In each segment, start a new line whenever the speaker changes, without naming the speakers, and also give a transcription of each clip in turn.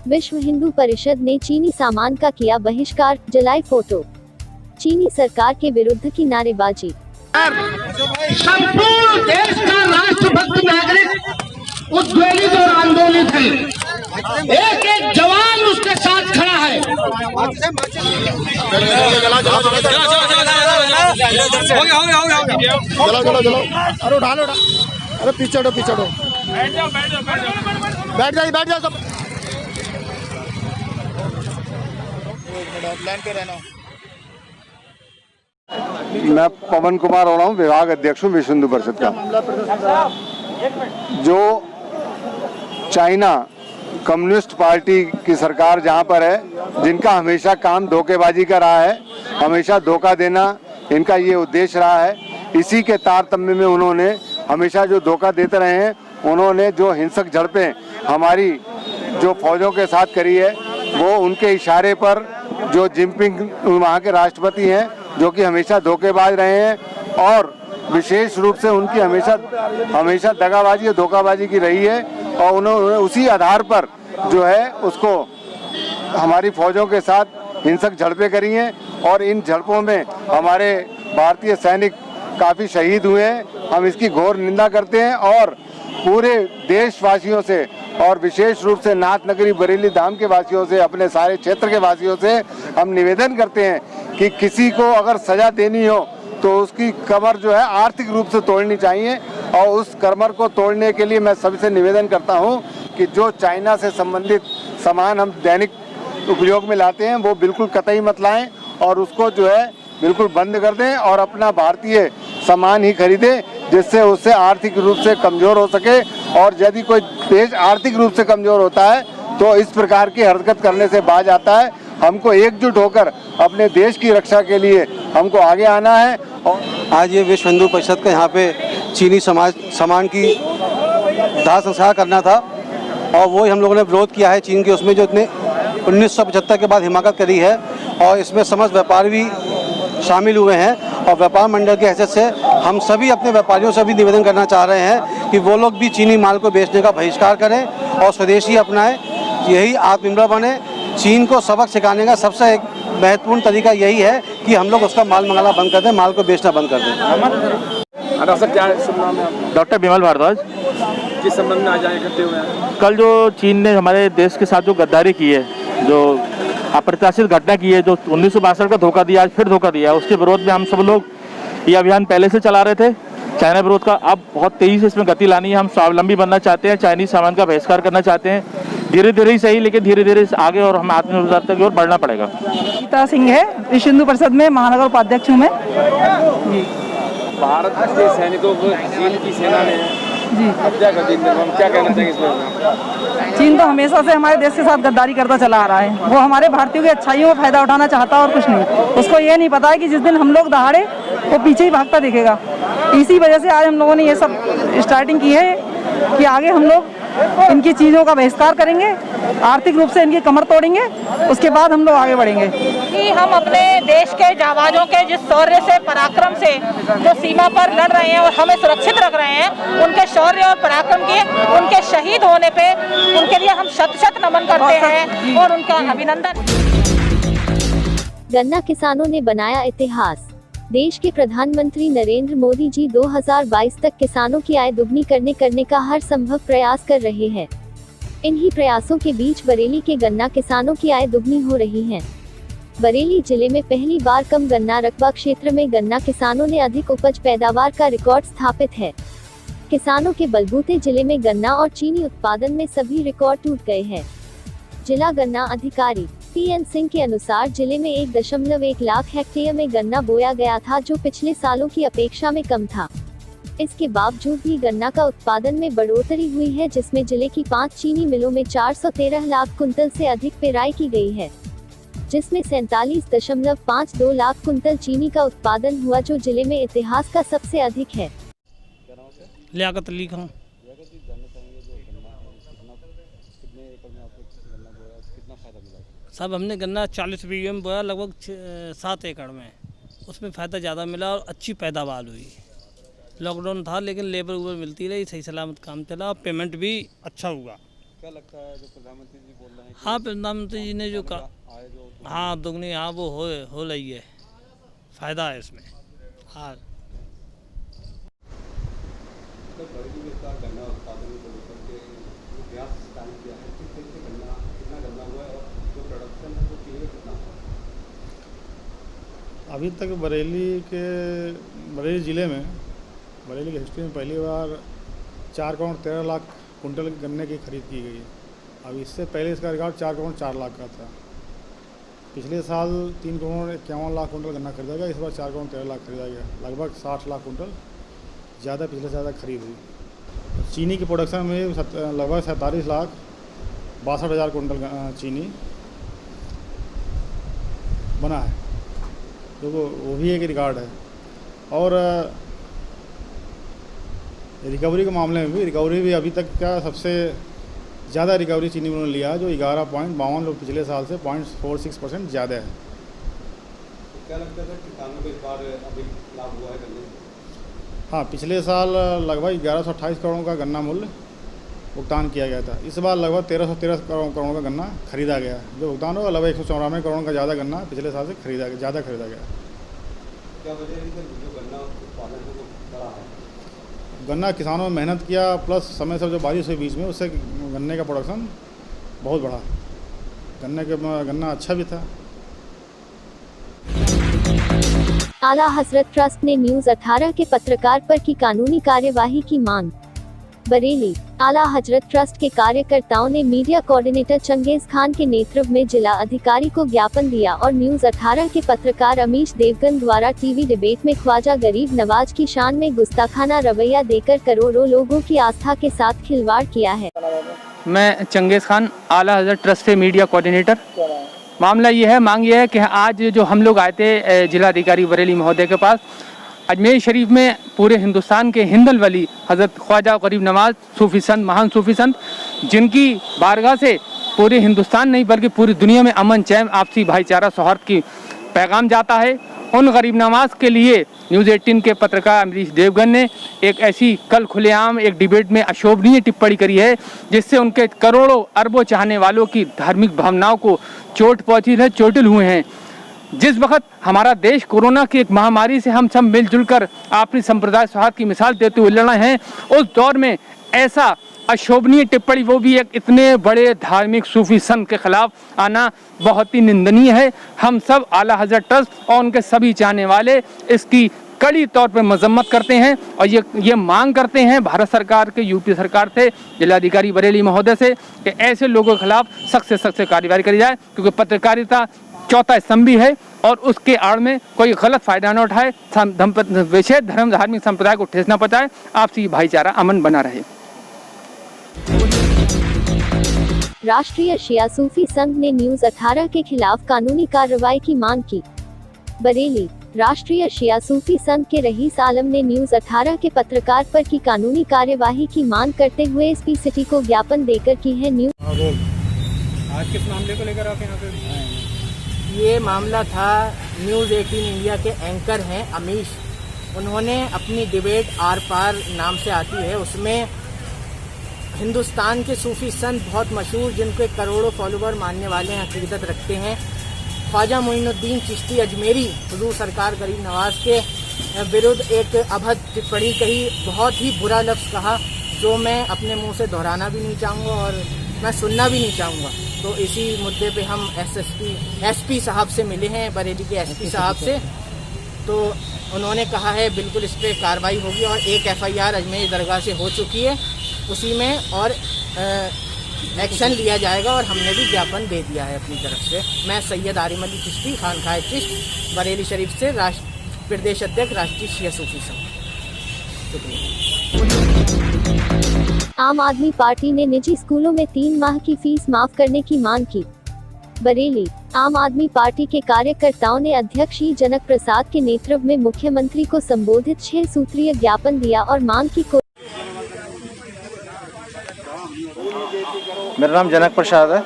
विश्व हिंदू परिषद ने चीनी सामान का किया बहिष्कार, जलाई फोटो। चीनी सरकार के विरुद्ध की नारेबाजी।
संपूर्ण देश का राष्ट्रभक्त नागरिक उद्वेलित और आंदोलित है। एक एक जवान उसके साथ खड़ा है।
चलो अरे उठा लो, अरे पीछे हटो बैठ जाओ सब। लाइन पे रहना।
मैं पवन कुमार हो रहा हूँ, विभाग अध्यक्ष हूँ विश्व हिंदू परिषद का। जो चाइना कम्युनिस्ट पार्टी की सरकार जहाँ पर है, जिनका हमेशा काम धोखेबाजी का रहा है, हमेशा धोखा देना इनका ये उद्देश्य रहा है। इसी के तारतम्य में उन्होंने हमेशा जो धोखा देते रहे हैं, उन्होंने जो हिंसक झड़पें हमारी जो फौजों के साथ करी है, वो उनके इशारे पर जो जिनपिंग वहाँ के राष्ट्रपति हैं, जो कि हमेशा धोखेबाज रहे हैं और विशेष रूप से उनकी हमेशा दगाबाजी और धोखाबाजी की रही है। और उन्होंने उसी आधार पर जो है उसको हमारी फौजों के साथ हिंसक झड़पें करी हैं और इन झड़पों में हमारे भारतीय सैनिक काफ़ी शहीद हुए हैं। हम इसकी घोर निंदा करते हैं और पूरे देशवासियों से और विशेष रूप से नाथ नगरी बरेली धाम के वासियों से, अपने सारे क्षेत्र के वासियों से हम निवेदन करते हैं कि किसी को अगर सजा देनी हो तो उसकी कमर जो है आर्थिक रूप से तोड़नी चाहिए। और उस कमर को तोड़ने के लिए मैं सबसे निवेदन करता हूं कि जो चाइना से संबंधित सामान हम दैनिक उपयोग में लाते हैं वो बिल्कुल कतई मत लाएं और उसको जो है बिल्कुल बंद कर दें और अपना भारतीय सामान ही खरीदें, जिससे उससे आर्थिक रूप से कमज़ोर हो सके। और यदि कोई देश आर्थिक रूप से कमज़ोर होता है तो इस प्रकार की हरकत करने से बाज आता है। हमको एकजुट होकर अपने देश की रक्षा के लिए हमको आगे आना है। और
आज ये विश्व हिंदू परिषद का यहाँ पे चीनी सामान की दाह संस्कार करना था और वो हम लोगों ने विरोध किया है चीन के उसमें जो इतने 1975 के बाद हिमाकत करी है। और इसमें समस्त व्यापारी भी शामिल हुए हैं और व्यापार मंडल की हैसियत से हम सभी अपने व्यापारियों से भी निवेदन करना चाह रहे हैं कि वो लोग भी चीनी माल को बेचने का बहिष्कार करें और स्वदेशी अपनाएं। यही आत्मनिर्भर बने। चीन को सबक सिखाने का सबसे एक महत्वपूर्ण तरीका यही है कि हम लोग उसका माल मंगाना बंद कर दें, माल को बेचना बंद कर दें।
डॉक्टर क्या शुभ नाम है आपका?
डॉक्टर बिमल भारद्वाज।
किस संबंध में आज इकट्ठे हुए हैं?
कल जो चीन ने हमारे देश के साथ जो गद्दारी की है, जो अप्रत्याशित घटना की है, जो 1962 का धोखा दिया, आज फिर धोखा दिया, उसके विरोध में हम सब लोग ये अभियान पहले से चला रहे थे। चाइना विरोध का अब बहुत तेजी से इसमें गति लानी है। हम स्वावलंबी बनना चाहते हैं, चाइनीज सामान का बहिष्कार करना चाहते हैं। धीरे धीरे ही सही, लेकिन धीरे धीरे आगे और हमें आत्मनिर्भरता की ओर बढ़ना पड़ेगा।
गीता सिंह है, विश्व हिंदू परिषद में महानगर उपाध्यक्ष हूँ मैं।
भारत के सैनिकों को चीन की सेना ने हत्या कर दी, हम क्या कहना चाहेंगे इसमें?
चीन तो हमेशा से हमारे देश के साथ गद्दारी करता चला आ रहा है। वो हमारे भारतीयों की अच्छाइयों में फायदा उठाना चाहता है और कुछ नहीं। उसको ये नहीं पता है कि जिस दिन हम लोग दहाड़े वो पीछे ही भागता दिखेगा। इसी वजह से आज हम लोगों ने ये सब स्टार्टिंग की है कि आगे हम लोग इनकी चीज़ों का बहिष्कार करेंगे, आर्थिक रूप से इनकी कमर तोड़ेंगे, उसके बाद हम लोग आगे बढ़ेंगे।
कि हम अपने देश के जाबाजों के जिस शौर्य से, पराक्रम से जो सीमा पर लड़ रहे हैं और हमें सुरक्षित रख रहे हैं, उनके शौर्य और पराक्रम के, उनके शहीद होने पे उनके लिए हम शत शत नमन करते हैं और उनका अभिनंदन।
गन्ना किसानों ने बनाया इतिहास। देश के प्रधानमंत्री नरेंद्र मोदी जी 2022 तक किसानों की आय दुगनी करने का हर संभव प्रयास कर रहे हैं। इन्हीं प्रयासों के बीच बरेली के गन्ना किसानों की आय दुगनी हो रही है। बरेली जिले में पहली बार कम गन्ना रकबा क्षेत्र में गन्ना किसानों ने अधिक उपज पैदावार का रिकॉर्ड स्थापित है। किसानों के बलबूते जिले में गन्ना और चीनी उत्पादन में सभी रिकॉर्ड टूट गए हैं। जिला गन्ना अधिकारी PN सिंह के अनुसार जिले में 1.1 लाख हेक्टेयर में गन्ना बोया गया था, जो पिछले सालों की अपेक्षा में कम था। इसके बावजूद भी गन्ना का उत्पादन में बढ़ोतरी हुई है, जिसमें जिले की 5 चीनी मिलों में 413 लाख कुंतल से अधिक पेराई की गई है, जिसमें 47.52 लाख कुंतल चीनी का उत्पादन हुआ, जो जिले में इतिहास का सबसे अधिक है।
लियाकत अली खां। सब हमने गन्ना 40 बीघे में बोया, लगभग 7 एकड़ में। उसमें फ़ायदा ज़्यादा मिला और अच्छी पैदावार हुई। लॉकडाउन था लेकिन लेबर उबर मिलती रही, सही सलामत काम चला और पेमेंट भी अच्छा हुआ।
क्या लगता है जो प्रधानमंत्री जी बोल रहे हैं?
हाँ, प्रधानमंत्री जी ने जो कहा, हाँ दुगनी, हाँ वो हो रही है, फ़ायदा है इसमें। हाँ,
अभी तक बरेली ज़िले में, बरेली की हिस्ट्री में पहली बार 4 करोड़ 13 लाख कुंटल गन्ने की खरीद की गई। अब इससे पहले इसका रिकॉर्ड 4 करोड़ 4 लाख का था। पिछले साल 3 करोड़ 51 लाख कुंटल गन्ना खरीदा गया, इस बार 4 करोड़ 13 लाख खरीदा गया, लगभग 60 लाख कुंटल ज़्यादा पिछले से ज़्यादा खरीद हुई। चीनी की प्रोडक्शन में लगभग 47 लाख 62 हज़ार कुंटल चीनी बना है, तो वो भी एक रिकॉर्ड है। और रिकवरी के मामले में भी, रिकवरी भी अभी तक का सबसे ज़्यादा रिकवरी चीनी मिलों ने लिया है, जो 11.52 लोग पिछले साल से 0.46% ज़्यादा है।
तो क्या लगता है किसानों को इस बार अभी लाभ हुआ है गन्ने से?
हाँ, पिछले साल लगभग 1128 करोड़ का गन्ना मूल्य भुगतान किया गया था। इस बार लगभग 1313 करोड़ का गन्ना खरीदा गया, जो भुगतान होगा लगभग 194 करोड़ का ज़्यादा गन्ना पिछले साल से ज़्यादा खरीदा गया।
क्या वजह है कि जो गन्ना उत्पादन है वो बढ़ा है?
गन्ना किसानों ने मेहनत किया, प्लस समय से जो बारिश हुई बीच में, उससे गन्ने का प्रोडक्शन बहुत बढ़ा। गन्ना अच्छा भी था।
आला हजरत ट्रस्ट ने न्यूज 18 के पत्रकार पर की कानूनी कार्यवाही की मांग। बरेली, आला हजरत ट्रस्ट के कार्यकर्ताओं ने मीडिया कोऑर्डिनेटर चंगेज खान के नेतृत्व में जिला अधिकारी को ज्ञापन दिया और न्यूज 18 के पत्रकार अमीश देवगन द्वारा टीवी डिबेट में ख्वाजा गरीब नवाज की शान में गुस्ताखाना रवैया देकर करोड़ों लोगों की आस्था के साथ खिलवाड़ किया है।
मैं चंगेज खान, आला हजरत ट्रस्ट से मीडिया कोऑर्डिनेटर। मामला ये है, मांग ये है कि आज जो हम लोग आए थे जिलाधिकारी बरेली महोदय के पास, अजमेर शरीफ में पूरे हिंदुस्तान के हिंदल वली हज़रत ख्वाजा गरीब नवाज सूफी संत, महान सूफी संत, जिनकी बारगाह से पूरे हिंदुस्तान नहीं बल्कि पूरी दुनिया में अमन, चैन, आपसी भाईचारा, सौहार्द की पैगाम जाता है। उन गरीब नवाज के लिए न्यूज़ 18 के पत्रकार अमीश देवगन ने एक ऐसी कल खुलेआम एक डिबेट में अशोभनीय टिप्पणी करी है, जिससे उनके करोड़ों अरबों चाहने वालों की धार्मिक भावनाओं को चोट पहुँची है, चोटिल हुए हैं। जिस वक्त हमारा देश कोरोना की एक महामारी से हम सब मिलजुल कर अपनी संप्रदाय सौहार्द की मिसाल देते हुए लड़ रहे हैं, उस दौर में ऐसा अशोभनीय टिप्पणी, वो भी एक इतने बड़े धार्मिक सूफी संत के खिलाफ आना बहुत ही निंदनीय है। हम सब आला हजरत ट्रस्ट और उनके सभी चाहने वाले इसकी कड़ी तौर पर मजम्मत करते हैं और ये मांग करते हैं भारत सरकार के, यूपी सरकार से, जिलाधिकारी बरेली महोदय से कि ऐसे लोगों के खिलाफ सख्त से सख्त कार्रवाई करी जाए, क्योंकि पत्रकारिता चौथा स्तंभ भी है और उसके आड़ में कोई गलत फायदा न उठाए, विशेष धर्म धार्मिक संप्रदाय को ठेस न पहुंचाए, आपसी भाईचारा अमन बना रहे।
राष्ट्रीय शिया सूफी संघ ने न्यूज 18 के खिलाफ कानूनी कार्रवाई की मांग की। बरेली, राष्ट्रीय शिया सूफी संघ के रईस आलम ने न्यूज 18 के पत्रकार पर की कानूनी कार्यवाही की मांग करते हुए एसपी सिटी को ज्ञापन देकर की है न्यूज।
आज किस मामले को लेकर आप यहाँ पे?
ये मामला था, न्यूज़ 18 इंडिया के एंकर हैं अमीश, उन्होंने अपनी डिबेट आर पार नाम से आती है, उसमें हिंदुस्तान के सूफी संत बहुत मशहूर, जिनके करोड़ों फॉलोवर मानने वाले हैं, अकीदत रखते हैं, ख्वाजा मोइनुद्दीन चिश्ती अजमेरी हुजूर सरकार गरीब नवाज के विरुद्ध एक अभद्र टिप्पणी कही, बहुत ही बुरा लफ्ज़ कहा, जो मैं अपने मुंह से दोहराना भी नहीं चाहूँगा और मैं सुनना भी नहीं चाहूँगा। तो इसी मुद्दे पे हम एसपी साहब से मिले हैं, बरेली के एसपी साहब से, तो उन्होंने कहा है बिल्कुल इस पर कार्रवाई होगी और एक FIR अजमेर दरगाह से हो चुकी है, उसी में और एक्शन लिया जाएगा और हमने भी ज्ञापन दे दिया है अपनी तरफ से। मैं सैयद आरिम अली चिश्ती, खानकाह चिश्त, बरेली शरीफ से प्रदेश अध्यक्ष राष्ट्रीय शिया सूफी संघ।
आम आदमी पार्टी ने निजी स्कूलों में 3 माह की फीस माफ करने की मांग की। बरेली, आम आदमी पार्टी के कार्यकर्ताओं ने अध्यक्ष ई जनक प्रसाद के नेतृत्व में मुख्यमंत्री को संबोधित 6 सूत्रीय ज्ञापन दिया और मांग की।
मेरा नाम जनक प्रसाद है,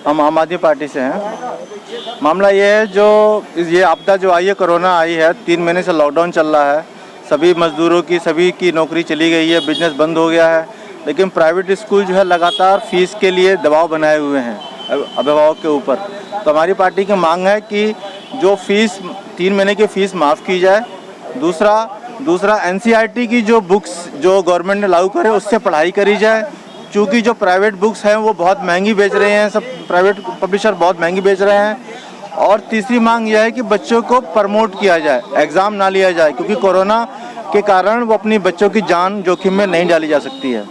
हम आम आदमी पार्टी से हैं। मामला ये है, जो ये आपदा जो आई है, कोरोना आई है, 3 महीने से लॉकडाउन चल रहा है, सभी मजदूरों की सभी की नौकरी चली गई है, बिजनेस बंद हो गया है। लेकिन प्राइवेट स्कूल जो है लगातार फीस के लिए दबाव बनाए हुए हैं अभिभावक के ऊपर। तो हमारी पार्टी की मांग है कि जो फीस 3 महीने की फ़ीस माफ़ की जाए। दूसरा NCERT की जो बुक्स जो गवर्नमेंट ने लागू करे उससे पढ़ाई करी जाए, क्योंकि जो प्राइवेट बुक्स हैं वो बहुत महंगी बेच रहे हैं, सब प्राइवेट पब्लिशर बहुत महंगी बेच रहे हैं। और तीसरी मांग यह है कि बच्चों को प्रमोट किया जाए, एग्ज़ाम ना लिया जाए, क्योंकि कोरोना के कारण वो अपनी बच्चों की जान जोखिम में नहीं डाली जा सकती है।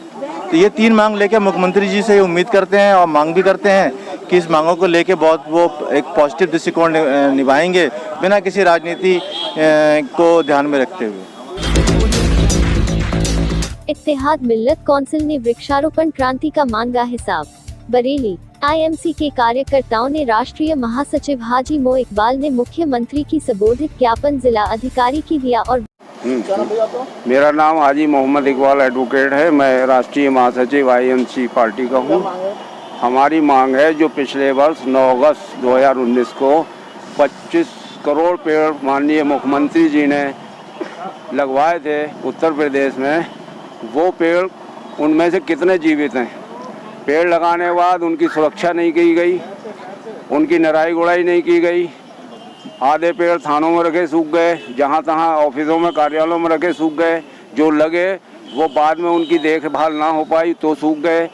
तो ये 3 मांग लेकर मुख्यमंत्री जी से उम्मीद करते हैं और मांग भी करते हैं कि इस मांगों को लेकर बहुत वो एक पॉजिटिव दृष्टिकोण निभाएंगे बिना किसी राजनीति को ध्यान में रखते हुए।
इत्तेहाद मिल्लत कौंसिल ने वृक्षारोपण क्रांति का मांगा हिसाब। बरेली IMC के कार्यकर्ताओं ने राष्ट्रीय महासचिव हाजी मो इकबाल ने मुख्यमंत्री की संबोधित ज्ञापन जिला अधिकारी की दिया। और
मेरा नाम हाजी मोहम्मद इकबाल एडवोकेट है, मैं राष्ट्रीय महासचिव IMC पार्टी का हूँ। हमारी मांग है जो पिछले वर्ष 9 अगस्त 2019 को 25 करोड़ पेड़ माननीय मुख्यमंत्री जी ने लगवाए थे उत्तर प्रदेश में, वो पेड़ उनमें से कितने जीवित हैं? पेड़ लगाने के बाद उनकी सुरक्षा नहीं की गई, उनकी निराई गुड़ाई नहीं की गई। आधे पेड़ थानों में रखे सूख गए, जहाँ तहाँ ऑफिसों में कार्यालयों में रखे सूख गए। जो लगे वो बाद में उनकी देखभाल ना हो पाई तो सूख गए।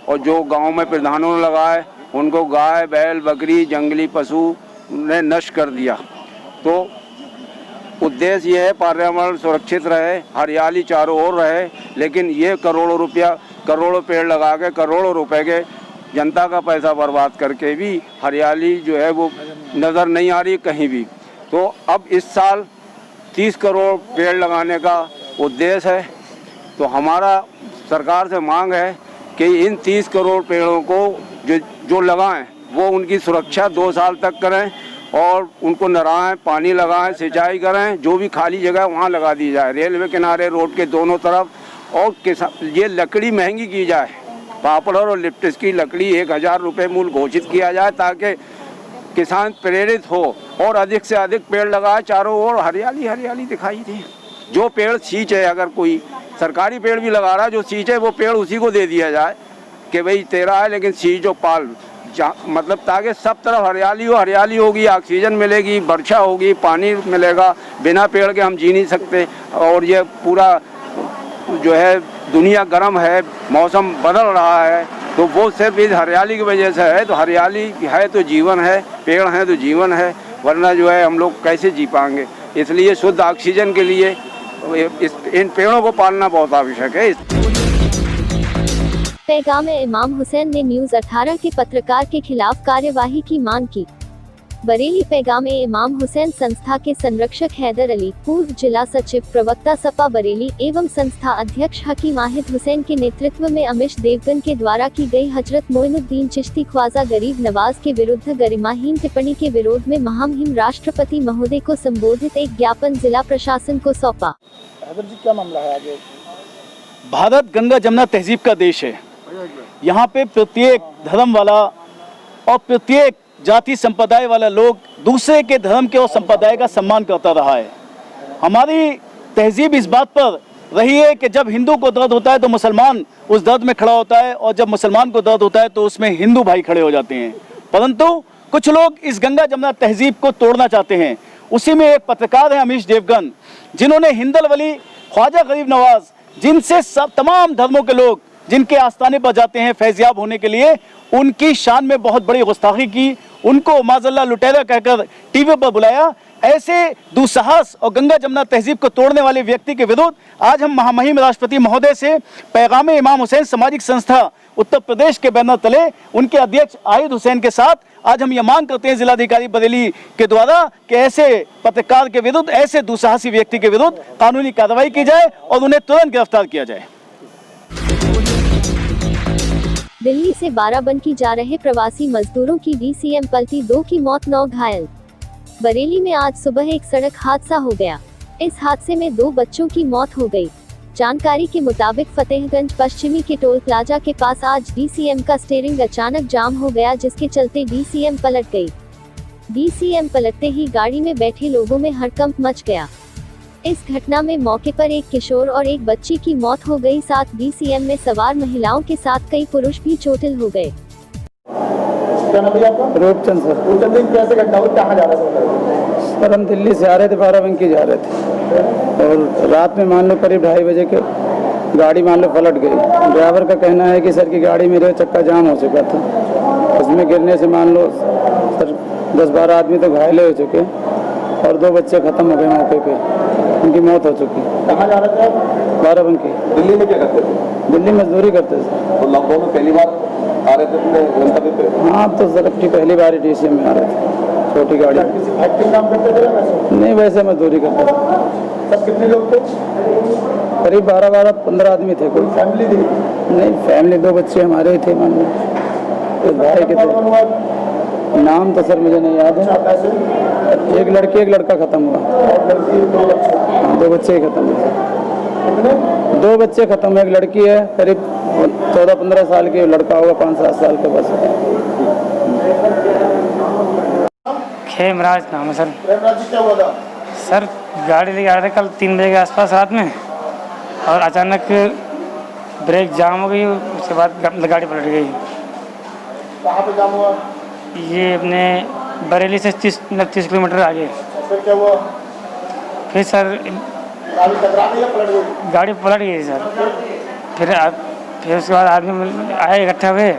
और जो गांव में प्रधानों ने लगाए उनको गाय बैल बकरी जंगली पशु ने नष्ट कर दिया। तो उद्देश्य ये है पर्यावरण सुरक्षित रहे, हरियाली चारों ओर रहे, लेकिन ये करोड़ों पेड़ लगा के करोड़ों रुपए के जनता का पैसा बर्बाद करके भी हरियाली जो है वो नज़र नहीं आ रही कहीं भी। तो अब इस साल 30 करोड़ पेड़ लगाने का उद्देश्य है। तो हमारा सरकार से मांग है कि इन 30 करोड़ पेड़ों को जो लगाएं वो उनकी सुरक्षा 2 साल तक करें और उनको नहराएं, पानी लगाएं, सिंचाई करें। जो भी खाली जगह वहाँ लगा दी जाए, रेलवे किनारे, रोड के दोनों तरफ। और ये लकड़ी महंगी की जाए, पापड़ और लिप्टिस की लकड़ी 1000 रुपये मूल्य घोषित किया जाए ताकि किसान प्रेरित हो और अधिक से अधिक पेड़ लगाए, चारों ओर हरियाली हरियाली दिखाई दे। जो पेड़ सींचे, अगर कोई सरकारी पेड़ भी लगा रहा है, जो सींचे वो पेड़ उसी को दे दिया जाए कि भाई तेरा है, लेकिन सींचो पाल, मतलब ताकि सब तरफ हरियाली हो। हरियाली होगी, ऑक्सीजन मिलेगी, वर्षा होगी, पानी मिलेगा। बिना पेड़ के हम जी नहीं सकते। और ये पूरा जो है दुनिया गर्म है, मौसम बदल रहा है, तो वो सिर्फ इस हरियाली की वजह से है। तो हरियाली है तो जीवन है, पेड़ हैं तो जीवन है, वरना जो है हम लोग कैसे जी पाएंगे। इसलिए शुद्ध ऑक्सीजन के लिए इन पेड़ों को पालना बहुत आवश्यक है।
पैगाम इमाम हुसैन ने न्यूज़ 18 के पत्रकार के खिलाफ कार्यवाही की मांग की। बरेली पैगाम इमाम हुसैन संस्था के संरक्षक हैदर अली, पूर्व जिला सचिव प्रवक्ता सपा बरेली एवं संस्था अध्यक्ष हकीम आहिद हुसैन के नेतृत्व में अमीश देवगन के द्वारा की गई हजरत मोइनुद्दीन चिश्ती ख्वाजा गरीब नवाज के विरुद्ध गरिमाहीन टिप्पणी के विरोध में महामहिम राष्ट्रपति महोदय को संबोधित एक ज्ञापन जिला प्रशासन को सौंपा।
हैदर जी, क्या मामला है आगे?
भारत गंगा जमुना तहजीब का देश है। यहाँ पे प्रत्येक धर्म वाला और प्रत्येक जाति संप्रदाय वाला लोग दूसरे के धर्म के और संप्रदाय का सम्मान करता रहा है। हमारी तहजीब इस बात पर रही है कि जब हिंदू को दर्द होता है तो मुसलमान उस दर्द में खड़ा होता है, और जब मुसलमान को दर्द होता है तो उसमें हिंदू भाई खड़े हो जाते हैं। परंतु कुछ लोग इस गंगा जमुना तहजीब को तोड़ना चाहते हैं। उसी में एक पत्रकार है अमीश देवगन, जिन्होंने हिंदल वली ख्वाजा गरीब नवाज, जिनसे सब तमाम धर्मों के लोग जिनके आस्थाने पर जाते हैं फैज़याब होने के लिए, उनकी शान में बहुत बड़ी गुस्ताखी की, उनको माज़ल्ला लुटेरा कहकर टीवी पर बुलाया। ऐसे दुस्साहस और गंगा जमुना तहजीब को तोड़ने वाले व्यक्ति के विरुद्ध आज हम महामहिम राष्ट्रपति महोदय से पैगाम इमाम हुसैन सामाजिक संस्था उत्तर प्रदेश के बैनर तले उनके अध्यक्ष आहिद हुसैन के साथ आज हम ये मांग करते हैं जिलाधिकारी बरेली के द्वारा कि ऐसे पत्रकार के विरुद्ध, ऐसे दुस्साहसी व्यक्ति के विरुद्ध कानूनी कार्रवाई की जाए और उन्हें तुरंत गिरफ्तार किया जाए।
दिल्ली से बाराबंकी जा रहे प्रवासी मजदूरों की DCM पलटी, 2 की मौत 9 घायल। बरेली में आज सुबह एक सड़क हादसा हो गया। इस हादसे में 2 बच्चों की मौत हो गई। जानकारी के मुताबिक फतेहगंज पश्चिमी के टोल प्लाजा के पास आज DCM का स्टीयरिंग अचानक जाम हो गया, जिसके चलते DCM पलट गई। DCM पलटते ही गाड़ी में बैठे लोगों में हड़कंप मच गया। इस घटना में मौके पर एक किशोर और एक बच्ची की मौत हो गई, साथ BCM में सवार महिलाओं के साथ कई पुरुष भी चोटिल हो गए।
क्या नाम है आपका?
रूपचंद सर।
रूपचंद जी, कैसे घटना हुई, कहाँ जा रहे थे?
सर हम दिल्ली से आ रहे थे, बाराबंकी जा रहे थे और रात में मान लो करीब 2:30 बजे के गाड़ी मान लो पलट गई। ड्राइवर का कहना है कि सर की गाड़ी मेरे चक्का जाम हो चुका था, उसमें गिरने से मान लो सर 10-12 आदमी तो घायल हो चुके और 2 बच्चे खत्म हो गए मौके पे, उनकी मौत हो चुकी।
कहाँ जा रहे थे आप?
बाराबंकी।
दिल्ली में क्या करते थे?
दिल्ली मजदूरी करते थे।
तो लॉकडाउन में पहली बार आ रहे थे अपने गंतव्य पे?
हाँ, तो सर अपनी पहली बार DCM में आ रहे थे, छोटी गाड़ी।
किसी फैक्ट्री में काम करते थे या वैसे?
नहीं, वैसे मजदूरी करते थे।
सब कितने लोग थे?
करीब 12-15 आदमी थे। कोई
फैमिली थी?
नहीं, फैमिली 2 बच्चे हमारे ही थे, मान लो तो भाई के थे। नाम तो सर मुझे नहीं याद है। एक लड़की एक लड़का खत्म हुआ। 2 बच्चे ही खत्म हुए। 2 बच्चे खत्म हुए, एक लड़की है करीब 14-15 साल की, लड़का होगा 5-7 साल के बस।
खेमराज नाम है सर।
प्रेमराज जी, क्या हुआ था?
सर गाड़ी लेके आ रहे थे कल 3 बजे के आसपास रात में, और अचानक ब्रेक जाम हो गई, उसके बाद गाड़ी पलट गई।
कहाँ पे जाम हुआ?
ये अपने बरेली से 30 किलोमीटर आगे।
फिर क्या हुआ?
फिर सर
गाड़ी टकरा गई या पलट गई?
गाड़ी पलट गई सर। फिर उसके बाद आदमी आए, इकट्ठा हुए,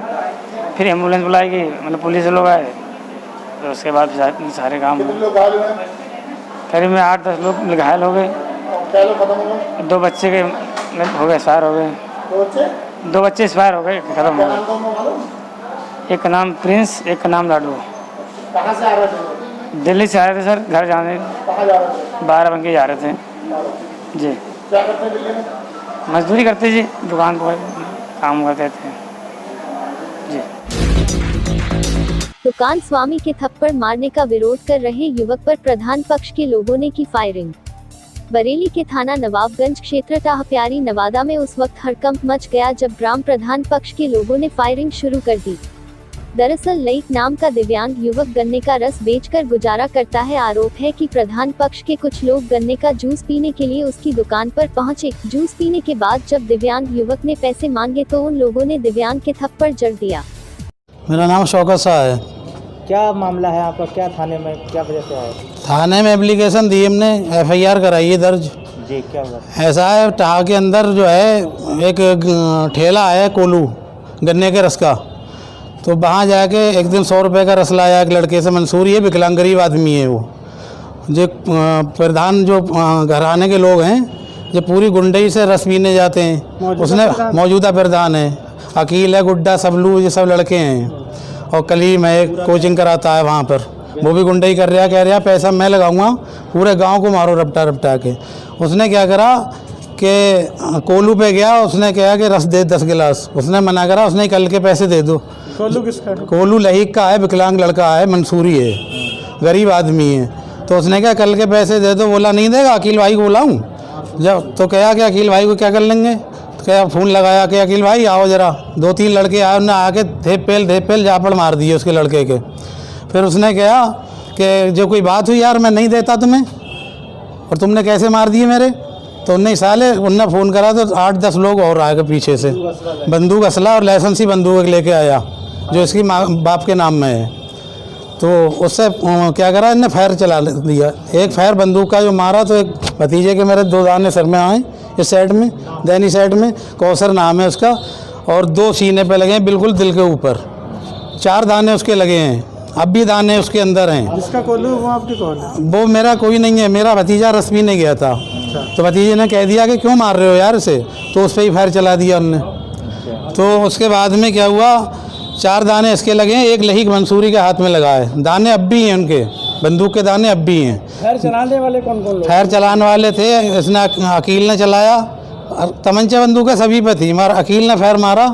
फिर एम्बुलेंस बुलाई गई, मतलब पुलिस लोग आए, तो उसके बाद सारे काम।
कितने लोग घायल हुए?
करीब में 8-10 लोग घायल हो गए।
क्या लोग खत्म हो गए?
2 बच्चे के हो गए, एक्सपायर हो गए।
2 बच्चे
एक्सपायर हो गए, खत्म हो गए। एक का नाम प्रिंस, एक का नाम लाडू।
कहाँ से आ रहे थे?
दिल्ली से आ रहे थे सर, घर जाने।
कहाँ जा रहे थे?
बाराबंकी जा रहे थे जी।
क्या करते हैं दिल्ली में?
मजदूरी करते जी, दुकान पर काम करते थे जी।
दुकान स्वामी के थप्पड़ मारने का विरोध कर रहे युवक पर प्रधान पक्ष के लोगों ने की फायरिंग। बरेली के थाना नवाबगंज क्षेत्र टाहप्यारी नवादा में उस वक्त हड़कंप मच गया जब ग्राम प्रधान पक्ष के लोगों ने फायरिंग शुरू कर दी। दरअसल लईक नाम का दिव्यांग युवक गन्ने का रस बेचकर गुजारा करता है। आरोप है कि प्रधान पक्ष के कुछ लोग गन्ने का जूस पीने के लिए उसकी दुकान पर पहुंचे। जूस पीने के बाद जब दिव्यांग युवक ने पैसे मांगे तो उन लोगों ने दिव्यांग के थप्पड़ जड़ दिया।
मेरा नाम शौकत शाह है।
क्या मामला है आपका? क्या थाने में क्या वजह से आए?
थाने में एप्लीकेशन दी, हमने FIR कराई है दर्ज
जी। क्या हुआ?
ऐसा है, टाह के अंदर जो है एक ठेला है कोलू गन्ने के रस का, तो वहाँ जाके एक दिन 100 रुपये का रस लाया एक लड़के से। मंसूरी है, विकलांग गरीब आदमी है वो। जो प्रधान जो घराने के लोग हैं, जो पूरी गुंडई से रस पीने जाते हैं, उसने मौजूदा प्रधान है, अकील है, गुड्डा, सबलू, ये सब लड़के हैं, और कलीम है, कोचिंग कराता है वहाँ पर, वो भी गुंडई कर रहा है। कह रहा पैसा मैं लगाऊंगा, पूरे गांव को मारो रपटा रपटा के। उसने क्या करा कि कोलू पे गया, उसने कहा कि रस दे 10 गिलास, उसने मना करा, उसने कल के पैसे दे दो।
कोलू किसका?
कोलू लहीक का है, विकलांग लड़का है, मंसूरी है, गरीब आदमी है। तो उसने कहा कल के पैसे दे दो, बोला नहीं देगा, अकील भाई को बुलाऊँ जब, तो कहा कि अकील भाई को क्या कर लेंगे, तो क्या फ़ोन लगाया कि अकील भाई आओ ज़रा। 2-3 लड़के आए, उन्हें आके धेप पेल झापड़ मार दिए उसके लड़के के। फिर उसने कहा कि जो कोई बात हुई यार, मैं नहीं देता तुम्हें, और तुमने कैसे मार दिए मेरे। तो उन्हें साले उनने फ़ोन करा तो 8-10 लोग और आए के पीछे से, बंदूक असला और लाइसेंसी बंदूक लेके आया जो इसकी बाप के नाम में है। तो उससे क्या करा, इनने फायर चला दिया। एक फायर बंदूक का जो मारा तो एक भतीजे के मेरे 2 दाने सर में आए, इस साइड में, दैनी साइड में, कौसर नाम है उसका, और 2 सीने पे लगे हैं बिल्कुल दिल के ऊपर। 4 दाने उसके लगे हैं, अब भी दाने उसके अंदर हैं।
जिसका कोलू वो आपकी कौन है?
वो मेरा कोई नहीं है, मेरा भतीजा रस पीने गया था। तो भतीजे ने कह दिया कि क्यों मार रहे हो यार इसे, तो उस पर ही फायर चला दिया उनने। तो उसके बाद में क्या हुआ, 4 दाने इसके लगे हैं, एक लहीक मंसूरी के हाथ में लगा है। दाने अब भी हैं उनके, बंदूक के दाने अब भी हैं।
फायर चलाने वाले कौन कौन लोग?
फायर चलाने वाले थे, इसने अकील ने चलाया, तमंचा बंदूकें सभी पे थी, मगर अकील ने फायर मारा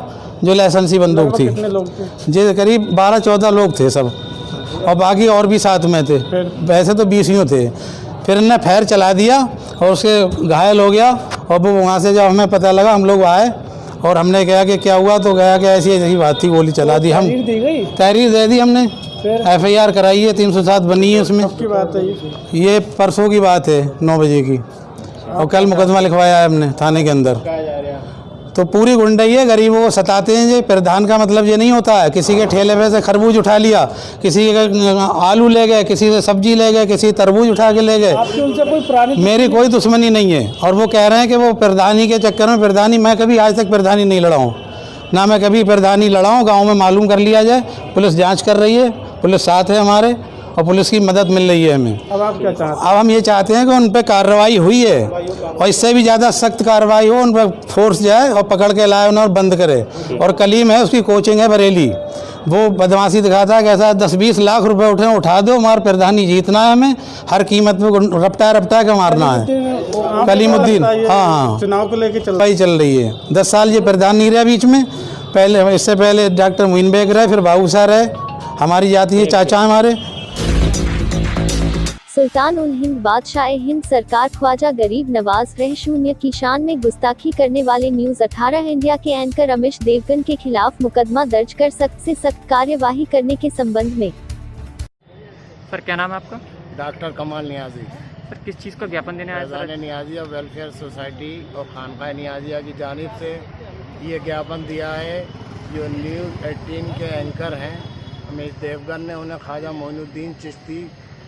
जो लाइसेंसी बंदूक थी।
कितने लोग थे?
जी करीब 12-14 लोग थे सब, और बाकी और भी साथ में थे, वैसे तो 20 यूँ थे। फिर इन्हें फायर चला दिया और उसके घायल हो गया। और वो वहाँ से जब हमें पता लगा, हम लोग आए और हमने कहा कि क्या हुआ, तो गया कि ऐसी बात थी, गोली चला दी। हम तहरीर दे दी हमने, FIR कराई है, 307 बनी है उसमें।
की बात है
ये परसों की बात है, 9 बजे की।
और कल मुकदमा लिखवाया है हमने थाने के अंदर।
कहा जा रहा है
तो पूरी गुंडई है, गरीबों को सताते हैं। ये प्रधान का मतलब ये नहीं होता है किसी के ठेले पे से खरबूज उठा लिया, किसी के आलू ले गए, किसी से सब्जी ले गए, किसी तरबूज उठा के ले गए।
आपकी उनसे कोई पुरानी
मेरी कोई दुश्मनी नहीं है। और वो कह रहे हैं कि वो प्रधानी के चक्कर में, प्रधानी मैं कभी आज तक प्रधानी नहीं लड़ा हूँ, ना मैं कभी प्रधानी लड़ा हूँ। गाँव में मालूम कर लिया जाए, पुलिस जाँच कर रही है, पुलिस साथ है हमारे और पुलिस की मदद मिल रही है हमें।
अब आप क्या चाहते हैं?
अब हम ये चाहते हैं कि उन पर कार्रवाई हुई है और इससे भी ज़्यादा सख्त कार्रवाई हो, उन पर फोर्स जाए और पकड़ के लाए उन्हें और बंद करे। और कलीम है, उसकी कोचिंग है बरेली, वो बदमाशी दिखाता है कि ऐसा 10-20 लाख रुपए उठा दो, हमारा प्रधानी जीतना है, हमें हर कीमत पे रपटा के मारना है। कलीमुद्दीन, हाँ,
चुनाव को लेके
चल रही है। 10 साल ये प्रधान नहीं रहा बीच में, पहले इससे पहले डॉक्टर मोइन बेग रहे, फिर बाबू साहब रहे, हमारी जाति है, चाचा हमारे।
सुल्तान उल हिंद बादशाह हिंद सरकार ख्वाजा गरीब नवाज रह शून्य की शान में गुस्ताखी करने वाले न्यूज़ 18 इंडिया के एंकर अमिश देवगन के खिलाफ मुकदमा दर्ज कर सख्त से सख्त कार्यवाही करने के संबंध में।
सर क्या नाम है आपका?
डॉक्टर कमाल नियाजी।
सर किस चीज़ का ज्ञापन देने आए सर?
फैज़ान नियाजिया वेलफेयर सोसाइटी और खानका नियाजिया की जानिब से ये ज्ञापन दिया है। जो न्यूज़ 18 के एंकर हैं अमिश देवगन ने उन्हें ख्वाजा मोइनुद्दीन चिश्ती,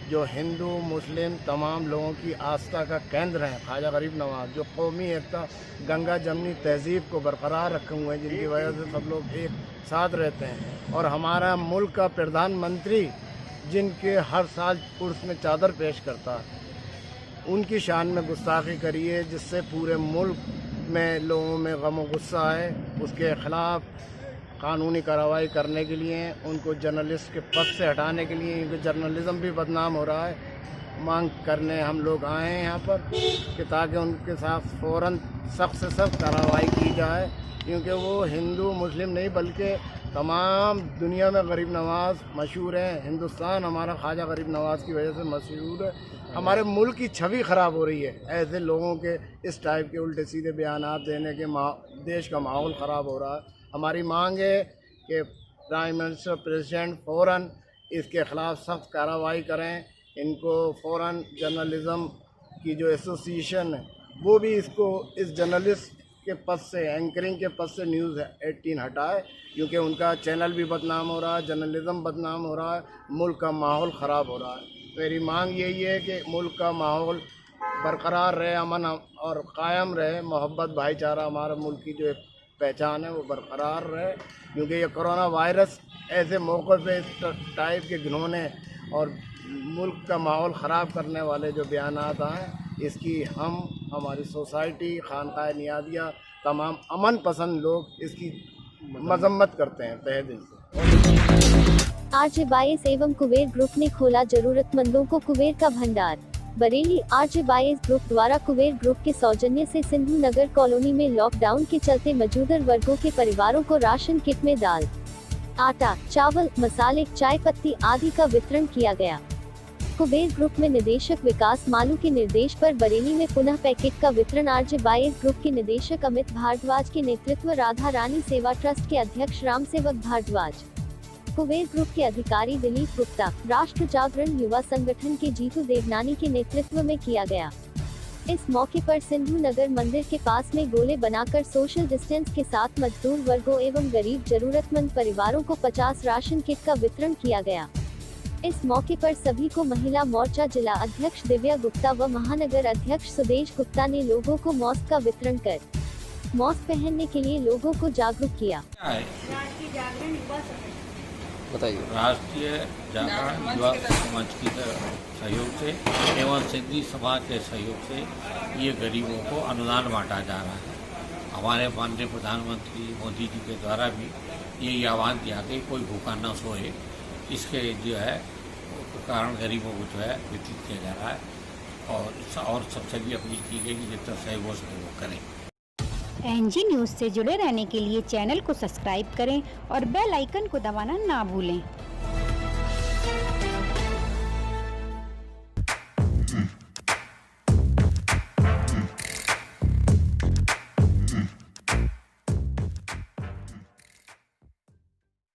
जो हिंदू मुस्लिम तमाम लोगों की आस्था का केंद्र हैं, ख्वाजा गरीब नवाज, जो कौमी एकता गंगा जमनी तहजीब को बरकरार रखे हुए हैं, जिनकी वजह से सब लोग एक साथ रहते हैं, और हमारा मुल्क का प्रधानमंत्री जिनके हर साल उर्स में चादर पेश करता है, उनकी शान में गुस्ताखी करी है, जिससे पूरे मुल्क में लोगों में गम और गुस्सा है। उसके ख़िलाफ़ कानूनी कार्रवाई करने के लिए, उनको जर्नलिस्ट के पद से हटाने के लिए, क्योंकि जर्नलिज़म भी बदनाम हो रहा है, मांग करने हम लोग आए हैं यहाँ पर कि ताकि उनके साथ फ़ौरन सख्त से सख्त कार्रवाई की जाए, क्योंकि वो हिंदू मुस्लिम नहीं बल्कि तमाम दुनिया में गरीब नवाज मशहूर हैं। हिंदुस्तान हमारा ख्वाजा गरीब नवाज की वजह से मशहूर है। हमारे मुल्क की छवि ख़राब हो रही है ऐसे लोगों के इस टाइप के उल्टे सीधे बयानात देने के, देश का माहौल ख़राब हो रहा है। हमारी मांग है कि प्राइम मिनिस्टर प्रेसिडेंट फ़ौरन इसके ख़िलाफ़ सख्त कार्रवाई करें। इनको फ़ौरन जर्नलिज़म की जो एसोसिएशन है वो भी इसको इस जर्नलिस्ट के पद से, एंकरिंग के पद से न्यूज़ 18 हटाए, क्योंकि उनका चैनल भी बदनाम हो रहा है, जर्नलिज़म बदनाम हो रहा है, मुल्क का माहौल ख़राब हो रहा है। मेरी मांग यही है कि मुल्क का माहौल बरकरार रहे, अमन और कायम रहे, मोहब्बत भाईचारा हमारे मुल्क की जो पहचान है वो बरकरार रहे, क्योंकि ये कोरोना वायरस ऐसे मौक़ों पे इस टाइप के घिनौने और मुल्क का माहौल ख़राब करने वाले जो बयानात आए, इसकी हम हमारी सोसाइटी खानका नियाजिया तमाम अमन पसंद लोग इसकी मजम्मत करते हैं तहे दिल से।
आरजे बायस एवं कुबेर ग्रुप ने खोला जरूरतमंदों को कुबेर का भंडार। बरेली आरजे बायस ग्रुप द्वारा कुबेर ग्रुप के सौजन्य से सिंधु नगर कॉलोनी में लॉकडाउन के चलते मजदूर वर्गों के परिवारों को राशन किट में दाल, आटा, चावल, मसाले, चाय पत्ती आदि का वितरण किया गया। कुबेर ग्रुप में निदेशक विकास मालू के निर्देश पर बरेली में पुनः पैकेट का वितरण आरजे बायस ग्रुप के निदेशक अमित भारद्वाज के नेतृत्व, राधा रानी सेवा ट्रस्ट के अध्यक्ष राम सेवक भारद्वाज, कुबेर ग्रुप के अधिकारी दिलीप गुप्ता, राष्ट्र जागरण युवा संगठन के जीतू देवनानी के नेतृत्व में किया गया। इस मौके पर सिंधु नगर मंदिर के पास में गोले बनाकर सोशल डिस्टेंस के साथ मजदूर वर्गों एवं गरीब जरूरतमंद परिवारों को 50 राशन किट का वितरण किया गया। इस मौके पर सभी को महिला मोर्चा जिला अध्यक्ष दिव्या गुप्ता व महानगर अध्यक्ष सुदेश गुप्ता ने लोगों को मास्क का वितरण कर मास्क पहनने के लिए लोगों को जागरूक किया।
बताइए। राष्ट्रीय जागरण युवा मंच की सहयोग से एवं सिंधी समाज के सहयोग से ये गरीबों को अनुदान बांटा जा रहा है। हमारे माननीय प्रधानमंत्री मोदी जी के द्वारा भी यही आह्वान किया कि कोई भूखा न सोए, इसके जो है कारण गरीबों को जो है वितरित किया जा रहा है और सबसे भी अपील की गई कि जितना सहयोग हो सके वो करें।
एनजी न्यूज़ से जुड़े रहने के लिए चैनल को सब्सक्राइब करें और बेल आइकन को दबाना ना भूलें।